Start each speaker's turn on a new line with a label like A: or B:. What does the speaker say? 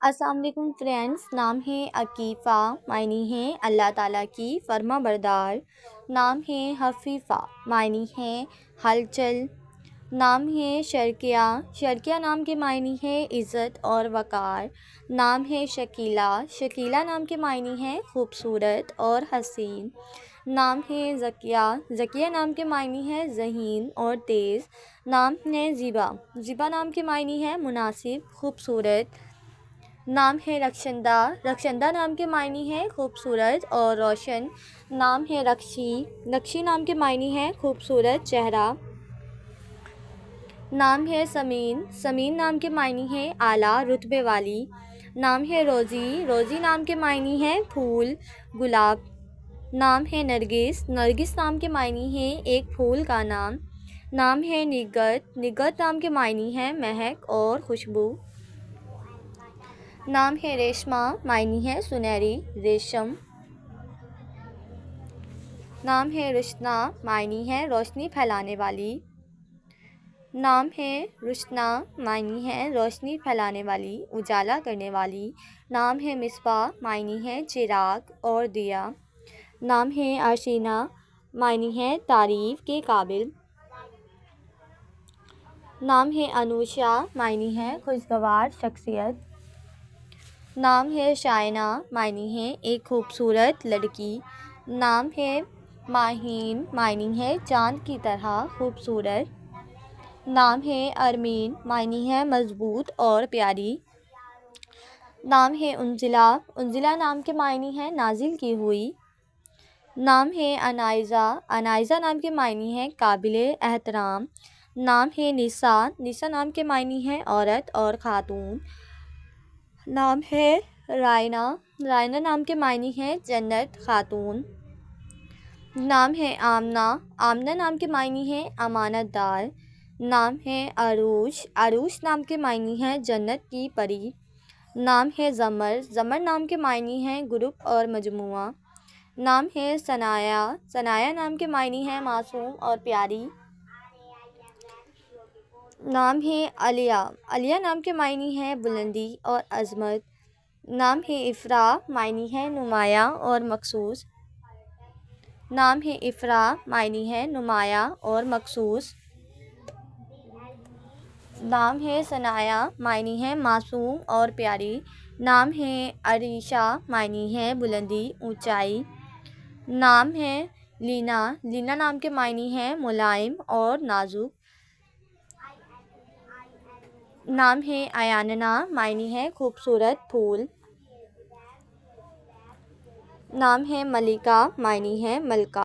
A: السلام علیکم فرینڈس، نام ہے عکیفہ، معنی ہے اللہ تعالیٰ کی فرما بردار۔ نام ہے حفیفہ، معنی ہے ہلچل۔ نام ہے شرقیہ، شرقیہ نام کے معنی ہے عزت اور وقار۔ نام ہے شکیلہ، شکیلہ نام کے معنی ہے خوبصورت اور حسین۔ نام ہے ذکیہ، ذکیہ نام کے معنی ہے ذہین اور تیز۔ نام ہے زیبا، زیبا نام کے معنی ہے مناسب، خوبصورت۔ نام ہے رخشندہ، رخشندہ نام کے معنی ہے خوبصورت اور روشن۔ نام ہے رکشی، رکشی نام کے معنی ہے خوبصورت چہرہ۔ نام ہے سمین، سمین نام کے معنی ہے اعلیٰ رتبے والی۔ نام ہے روزی، روزی نام کے معنی ہے پھول، گلاب۔ نام ہے نرگس، نرگس نام کے معنی ہے ایک پھول کا نام۔ نام ہے نگہت، نگہت نام کے معنی ہے مہک اور خوشبو۔ نام ہے ریشمہ، معنی ہے سنہری، ریشم۔ نام ہے روشنا، معنی ہے روشنی پھیلانے والی۔ نام ہے روشنا، معنی ہے روشنی پھیلانے والی، اجالا کرنے والی۔ نام ہے مصباح، معنی ہے چراغ اور دیا۔ نام ہے آشینہ، معنی ہے تعریف کے قابل۔ نام ہے انوشا، معنی ہے خوشگوار شخصیت۔ نام ہے شائنہ، معنی ہے ایک خوبصورت لڑکی۔ نام ہے ماہین، معنی ہے چاند کی طرح خوبصورت۔ نام ہے ارمین، معنی ہے مضبوط اور پیاری۔ نام ہے انزلہ، انزلہ نام کے معنی ہے نازل کی ہوئی۔ نام ہے انائزہ، انائزہ نام کے معنی ہے قابل احترام۔ نام ہے نسا، نسا نام کے معنی ہے عورت اور خاتون۔ نام ہے رائنہ، رائنہ نام کے معنی ہے جنت، خاتون۔ نام ہے آمنہ، آمنہ نام کے معنی ہے امانت دار۔ نام ہے عروش، عروش نام کے معنی ہے جنت کی پری۔ نام ہے زمر، زمر نام کے معنی ہے گروپ اور مجموعہ۔ نام ہے ثنایا، ثنایا نام کے معنی ہے معصوم اور پیاری۔ نام ہے علیہ، علیہ نام کے معنی ہے بلندی اور عظمت۔ نام ہے افراح، معنی ہے نمایاں اور مخصوص۔ نام ہے افراح، معنی ہے نمایاں اور مخصوص۔ نام ہے ثنایا، معنی ہے معصوم اور پیاری۔ نام ہے عریشہ، معنی ہے بلندی، اونچائی۔ نام ہے لینا، لینا نام کے معنی ہے ملائم اور نازک۔ نام ہے ایاننا، معنی ہے خوبصورت پھول۔ نام ہے ملکہ، معنی ہے ملکہ۔